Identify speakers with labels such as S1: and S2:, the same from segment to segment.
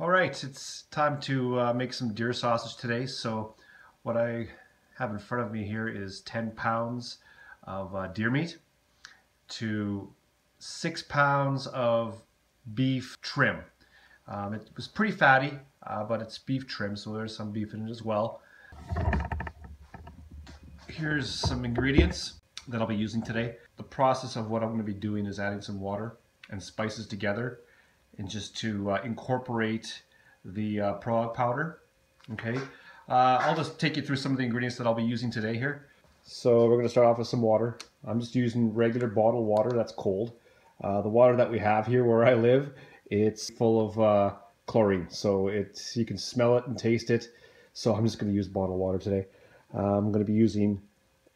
S1: All right, it's time to make some deer sausage today. So what I have in front of me here is 10 pounds of deer meat to 6 pounds of beef trim. It was pretty fatty, but it's beef trim, so there's some beef in it as well. Here's some ingredients that I'll be using today. The process of what I'm going to be doing is adding some water and spices together, and just to incorporate the prog powder. Okay, I'll just take you through some of the ingredients that I'll be using today here. So we're going to start off with some water. I'm just using regular bottled water that's cold. The water that we have here where I live, it's full of chlorine, so you can smell it and taste it. So I'm just going to use bottled water today. I'm going to be using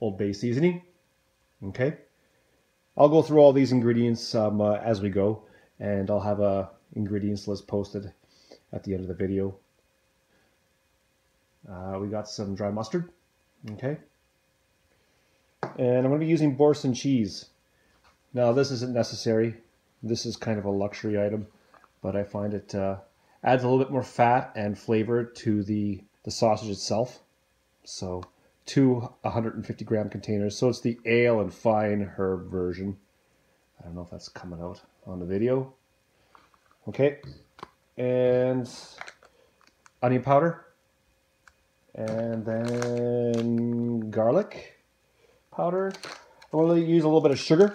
S1: Old Bay seasoning. Okay, I'll go through all these ingredients as we go, and I'll have a ingredients list posted at the end of the video. We got some dry mustard. Okay, and I'm going to be using boursin cheese. Now this isn't necessary. This is kind of a luxury item, but I find it adds a little bit more fat and flavor to the sausage itself. So 2 150 gram containers. So it's the ale and fine herb version. I don't know if that's coming out on the video. Okay, and onion powder, and then garlic powder. I'm going to use a little bit of sugar,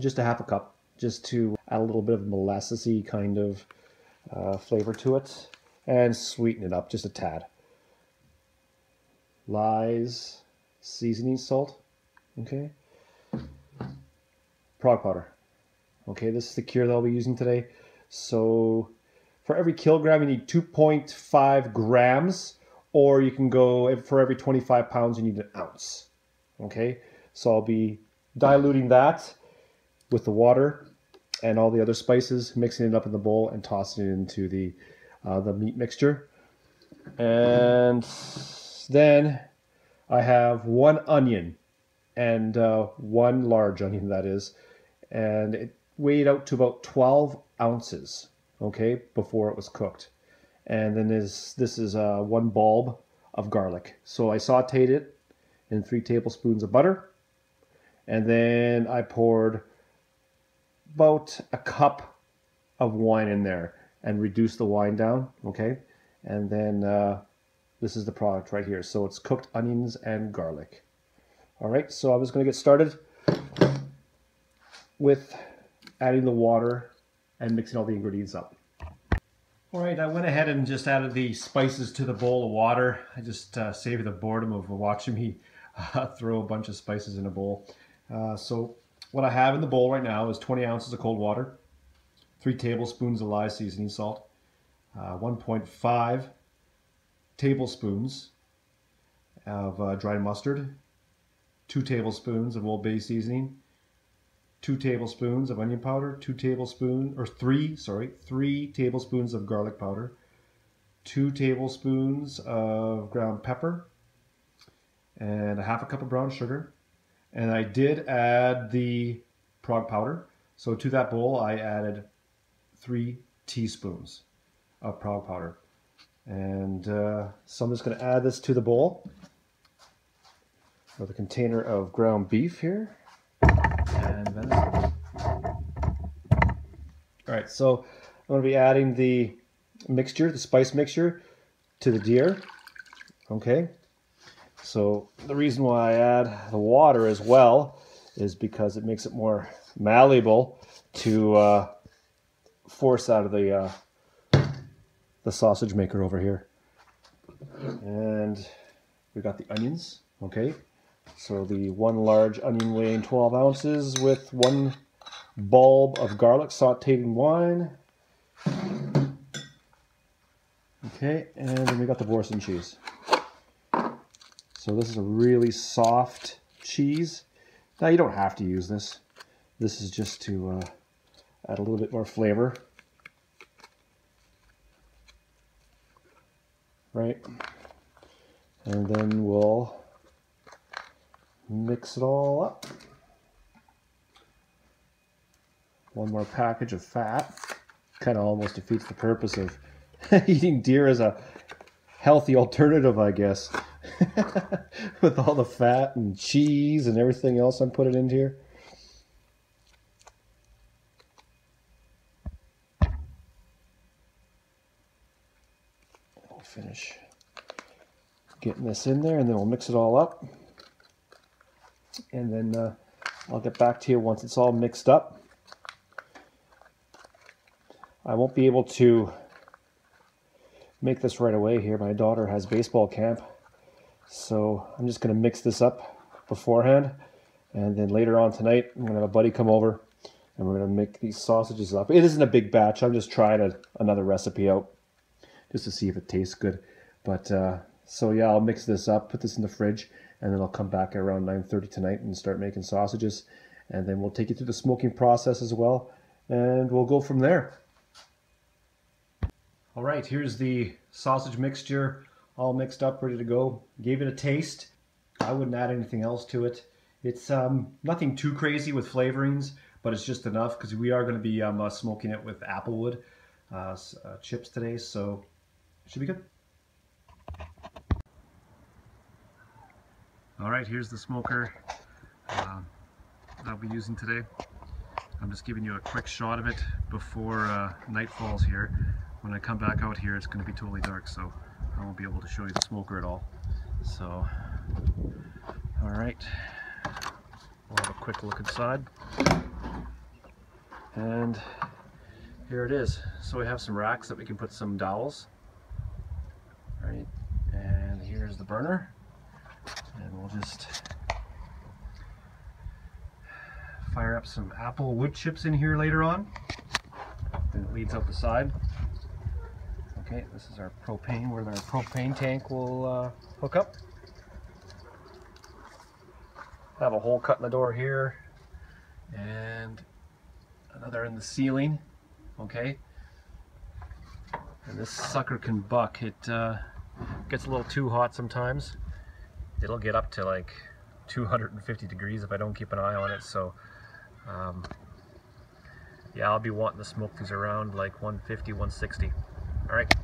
S1: just a half a cup, just to add a little bit of molassesy kind of flavor to it, and sweeten it up just a tad. Lye's seasoning salt. Okay, prog powder. Okay, this is the cure that I'll be using today. So for every kilogram you need 2.5 grams, or you can go for every 25 pounds you need an ounce. Okay, so I'll be diluting that with the water and all the other spices, mixing it up in the bowl and tossing it into the meat mixture. And then I have 1 onion, and 1 large onion, that is, and it weighed out to about 12 ounces, okay, before it was cooked. And then this is 1 bulb of garlic. So I sauteed it in 3 tablespoons of butter, and then I poured about a cup of wine in there and reduced the wine down, okay? And then this is the product right here. So it's cooked onions and garlic. All right, so I'm just going to get started with adding the water and mixing all the ingredients up. All right, I went ahead and just added the spices to the bowl of water. I just saved the boredom of watching me throw a bunch of spices in a bowl. So what I have in the bowl right now is 20 ounces of cold water, 3 tablespoons of lye seasoning salt, 1.5 tablespoons of dried mustard, 2 tablespoons of Old Bay seasoning, 2 tablespoons of onion powder, 3 tablespoons of garlic powder, 2 tablespoons of ground pepper, and a half a cup of brown sugar. And I did add the prog powder. So to that bowl, I added 3 teaspoons of prog powder. And so I'm just going to add this to the bowl with a container of ground beef here. And venison. All right, so I'm going to be adding the mixture, the spice mixture, to the deer. Okay, so the reason why I add the water as well is because it makes it more malleable to force out of the sausage maker over here. And we got the onions. Okay, so the 1 large onion weighing 12 ounces with 1 bulb of garlic sauteed in wine. Okay, and then we got the boursin cheese. So this is a really soft cheese. Now you don't have to use this. This is just to add a little bit more flavor. Right? And then we'll mix it all up. 1 more package of fat. kind of almost defeats the purpose of eating deer as a healthy alternative, I guess. With all the fat and cheese and everything else I'm putting in here. I'll finish getting this in there and then we'll mix it all up. And then I'll get back to you once it's all mixed up. I won't be able to make this right away here. My daughter has baseball camp. So I'm just going to mix this up beforehand. And then later on tonight, I'm going to have a buddy come over and we're going to make these sausages up. It isn't a big batch. I'm just trying another recipe out just to see if it tastes good. But so yeah, I'll mix this up, put this in the fridge, and then I'll come back around 9:30 tonight and start making sausages. And then we'll take you through the smoking process as well. And we'll go from there. All right, here's the sausage mixture all mixed up, ready to go. Gave it a taste. I wouldn't add anything else to it. It's nothing too crazy with flavorings, but it's just enough because we are going to be smoking it with applewood chips today, so it should be good. All right, here's the smoker that I'll be using today. I'm just giving you a quick shot of it before night falls here. When I come back out here, it's going to be totally dark, so I won't be able to show you the smoker at all. So, all right, we'll have a quick look inside. And here it is. So we have some racks that we can put some dowels. Right, and here's the burner. And we'll just fire up some apple wood chips in here later on. Then it leads out the side. Okay, this is our propane, where our propane tank will hook up. Have a hole cut in the door here, and another in the ceiling. Okay, and this sucker can buck. It gets a little too hot sometimes. It'll get up to like 250 degrees if I don't keep an eye on it. So yeah, I'll be wanting to smoke these around like 150, 160. All right.